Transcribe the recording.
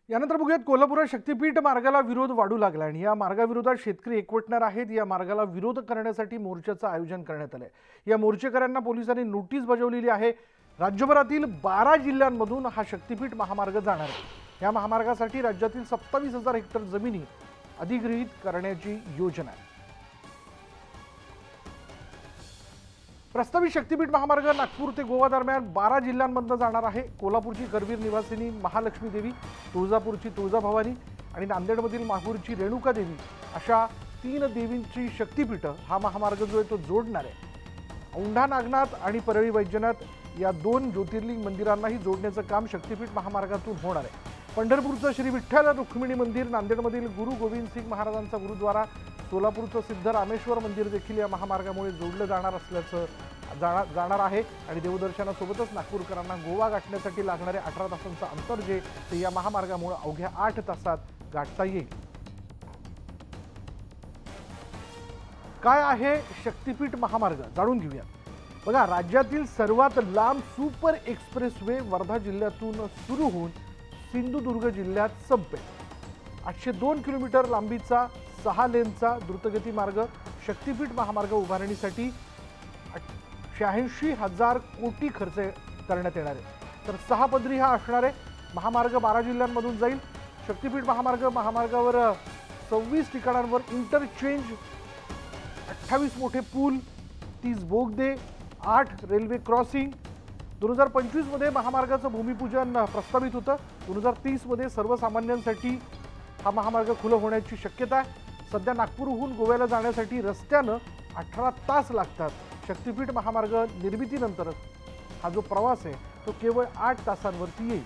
यानंतर बघूयात कोल्हापुरात शक्तीपीठ मार्गाला विरोध वाढू लागला आणि या मार्गाविरोधात शेतकरी एकवटणार आहेत। या मार्गाला विरोध करण्यासाठी मोर्चाचं आयोजन करण्यात आलंय। या मोर्चेकऱ्यांना पोलिसांनी नोटीस बजावलेली आहे। राज्यभरातील 12 जिल्ह्यांमधून हा शक्तीपीठ महामार्ग जाणार आहे। या महामार्गासाठी राज्यातील 27,000 हेक्टर जमिनी अधिग्रहित करण्याची योजना आहे। प्रस्तावित शक्तीपीठ महामार्ग नागपूर ते गोवा दरम्यान 12 जिल्ह्यांमधून जाणार आहे। कोल्हापूरची करवीर निवासिनी महालक्ष्मी देवी, तुळजापूरची तुळजाभवानी आणि नांदेडमधील माहूरची रेणुका देवी अशा 3 देवींची शक्तीपीठ हा महामार्ग जो आहे तो जोडणार आहे। औंढा नागनाथ आणि परळी वैजनाथ या 2 ज्योतिर्लिंग मंदिरांनाही जोडण्याचं काम शक्तीपीठ महामार्गातून होणार आहे। पंढरपूरचं श्री विठ्ठल रुक्मिणी मंदिर, नांदेडमधील गुरु गोविंद सिंग महाराजांचा गुरुद्वारा, सोलापूरचं सिद्ध रामेश्वर मंदिर देखील या महामार्गामुळे जोडलं जाणार आहे आणि देवदर्शनासोबतच नागपूरकरांना गोवा गाठण्यासाठी लागणारे 18 तासांचं अंतर जे ते या महामार्गामुळे अवघ्या 8 तासात गाठता येईल। काय आहे शक्तीपीठ महामार्ग जाणून घेऊया। बघा, राज्यातील सर्वात लांब सुपर एक्सप्रेसवे वर्धा जिल्ह्यातून सुरू होऊन सिंधुदुर्ग जिल्ह्यात संपेल। 802 किलोमीटर लांबीचा 6 लेनचा द्रुतगती मार्ग शक्तीपीठ महामार्ग उभारणीसाठी 86,000 कोटी खर्च करण्यात येणार आहे। तर 6 पदरी हा असणार आहे। महामार्ग 12 जिल्ह्यांमधून जाईल। शक्तीपीठ महामार्गावर 26 ठिकाणांवर इंटरचेंज, 28 मोठे पूल, 30 बोगदे, 8 रेल्वे क्रॉसिंग। 2025 मध्ये महामार्गाचं भूमिपूजन प्रस्तावित होतं। 2030 मध्ये सर्वसामान्यांसाठी हा महामार्ग खुला होण्याची शक्यता आहे। सध्या नागपूरहून गोव्याला जाण्यासाठी रस्त्यानं 18 तास लागतात। शक्तीपीठ महामार्ग निर्मितीनंतर हा जो प्रवास आहे तो केवळ 8 तासांवरती येईल।